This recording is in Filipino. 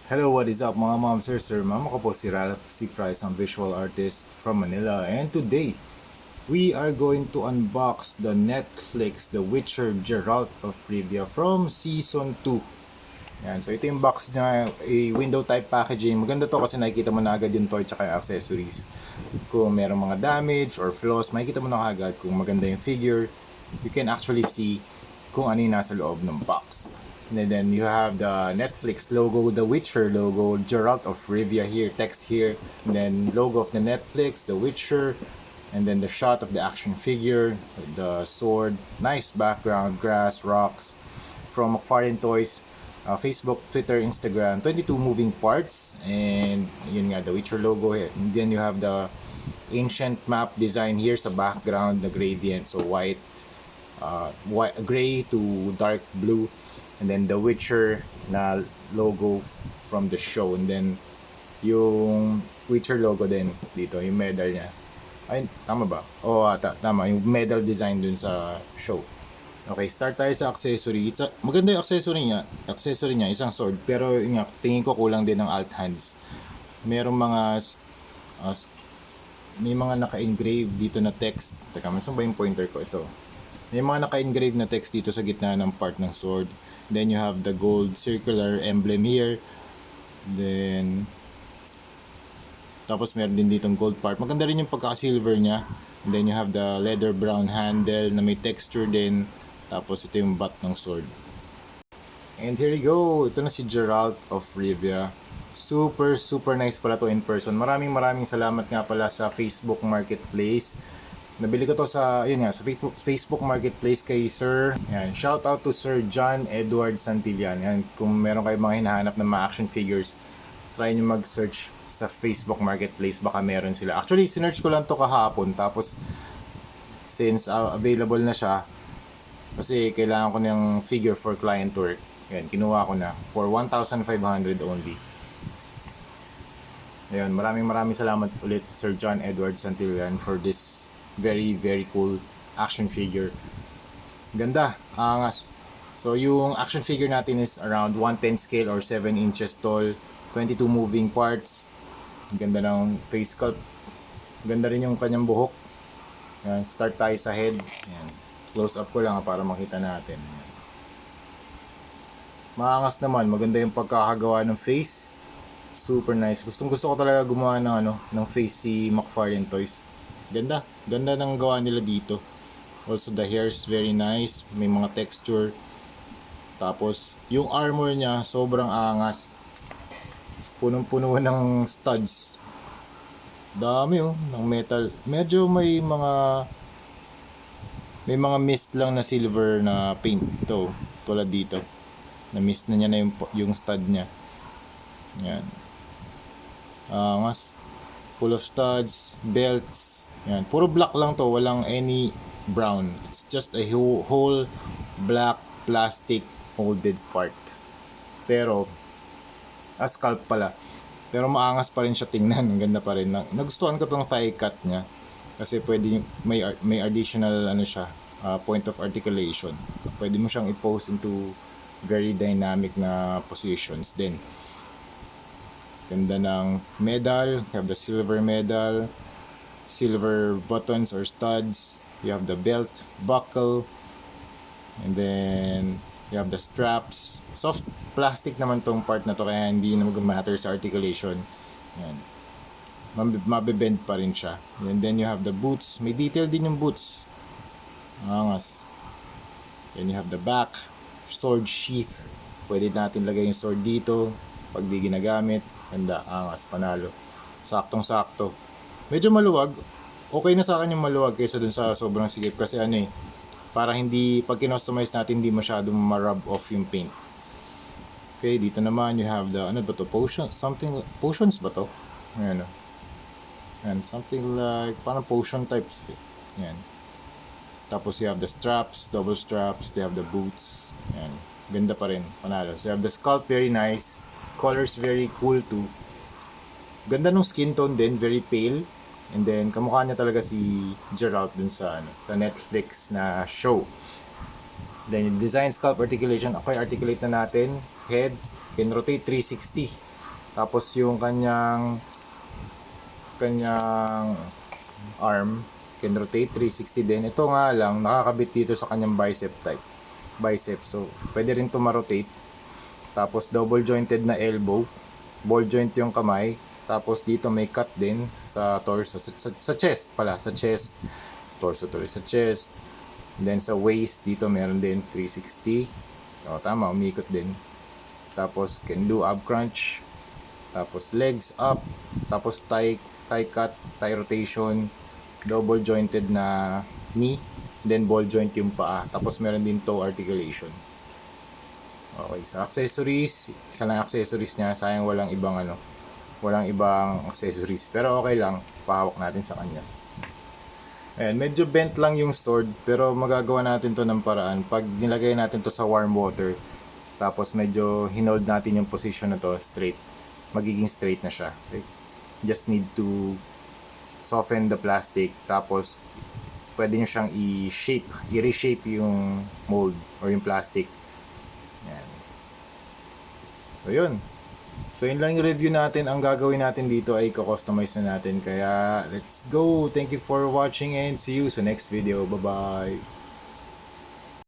Hello, what is up mga ma'am, sir, ma'am? Ako po si Ralph C. Price, ang visual artist from Manila. And today, we are going to unbox the Netflix The Witcher Geralt of Rivia from Season 2. Yan, so ito yung box niya, a window type packaging. Maganda to kasi nakikita mo na agad yung toy tsaka yung accessories. Kung merong mga damage or flaws, makikita mo na agad kung maganda yung figure. You can actually see kung ano yung nasa loob ng box. And then you have the Netflix logo, the Witcher logo, Geralt of Rivia here, text here. And then logo of the Netflix, the Witcher. And then the shot of the action figure, the sword, nice background, grass, rocks. From McFarlane Toys, Facebook, Twitter, Instagram, 22 moving parts. And yun nga, the Witcher logo. And then you have the ancient map design here sa background, the gradient. So white, gray to dark blue. And then the Witcher na logo from the show. And then yung Witcher logo din dito, yung medal niya. Ay, tama ba? Oo, tama. Yung medal design dun sa show. Okay, start tayo sa accessory. Maganda yung accessory niya. Accessory niya, isang sword. Pero yun nga, tingin ko kulang din ng alt hands. Merong mga may mga naka-engrave dito na text. Teka, saan ba yung pointer ko? Ito. May mga naka-engrave na text dito sa gitna ng part ng sword. Then you have the gold circular emblem here. Then tapos meron din ditong gold part. Maganda rin yung pagka-silver niya. And then you have the leather brown handle na may texture din. Tapos ito yung butt ng sword. And here you go. Ito na si Geralt of Rivia. Super nice pala to in person. Maraming salamat nga pala sa Facebook Marketplace. Nabili ko to sa, yun nga, sa Facebook Marketplace kay Sir. Yan, shout out to Sir John Edward Santillan. Yan, kung meron kayong mga hinahanap ng mga action figures, try nyo mag-search sa Facebook Marketplace, baka meron sila. Actually, sinearch ko lang to kahapon, tapos since available na siya, kasi kailangan ko ng figure for client work. Yan, kinuha ko na for 1,500 only. Ayun, maraming salamat ulit Sir John Edward Santillan for this very cool action figure. Ganda, angas. So yung action figure natin is around 110 scale or 7 inches tall, 22 moving parts. Ganda ng face sculpt. Ganda rin yung kanyang buhok. Yan, start tayo sa head. Yan. Close up ko lang para makita natin. Yan. Maangas naman, maganda yung pagkakagawa ng face. Super nice. Gusto ko talaga gumawa ng face si McFarlane Toys. Ganda ng gawa nila dito. Also the hair is very nice, may mga texture. Tapos yung armor niya sobrang angas. Punong-puno ng studs. Dami ng metal. Medyo may mga mist lang na silver na paint ito, tulad dito. Na mist na niya na yung stud niya. Yan. Angas. Full of studs, belts. Yan. Puro black lang to, walang any brown. It's just a whole black plastic molded part. Pero scalp pala. Pero maangas pa rin siya tingnan. Ang ganda pa rin. Nagustuhan ko tong thigh cut niya. Kasi pwede may additional point of articulation. Pwede mo siyang i-pose into very dynamic na positions din. Ganda ng medal. You have the silver medal, silver buttons or studs. You have the belt, buckle, and then you have the straps. Soft plastic naman tong part na to, kaya hindi na mag-matter sa articulation. Yan. Mabibend pa rin siya. And then you have the boots. May detail din yung boots. Angas. Then you have the back. Sword sheath. Pwede natin lagay yung sword dito pag di ginagamit. Ganda, angas, panalo. Saktong-sakto. Medyo maluwag. Okay na sa akin yung maluwag kaysa dun sa sobrang sigip. Kasi para hindi, pag kinostomize natin, hindi masyadong ma-rub off yung paint. Okay, dito naman you have the, potions? Potions ba to? Ayan and something like, parang potion types. Ayan. Tapos you have the straps, double straps, they have the boots. Ayan. Ganda pa rin, panalo. So you have the sculpt, very nice. Colors very cool too. Ganda nung skin tone din, very pale. And then kamukha niya talaga si Geralt dun sa Netflix na show. Then yung design, sculpt, articulation. Okay, articulate na natin. Head, can rotate 360. Tapos yung kanyang arm can rotate 360 din. Ito nga lang nakakabit dito sa kanyang bicep, so pwede rin to ma-rotate. Tapos double jointed na elbow, ball joint yung kamay. Tapos dito may cut din sa torso, sa chest pala, sa chest, torso tuloy, sa chest. Then sa waist dito meron din 360. Tama, umikot din. Tapos can do ab crunch. Tapos legs up. Tapos thigh cut, thigh rotation, double jointed na knee, then ball joint yung paa. Tapos meron din toe articulation. Okay, sa accessories, isa lang accessories niya. Sayang walang ibang accessories. Pero okay lang, pahawak natin sa kanya. Ayan, medyo bent lang yung sword, pero magagawa natin to ng paraan. Pag nilagay natin to sa warm water, tapos medyo hinold natin yung position na to straight, magiging straight na siya. Okay? Just need to soften the plastic, tapos pwede nyo siyang i-reshape yung mold or yung plastic. Ayan. So yun. So yun lang yung review natin. Ang gagawin natin dito ay i-customize na natin. Kaya let's go! Thank you for watching and see you sa next video. Bye bye!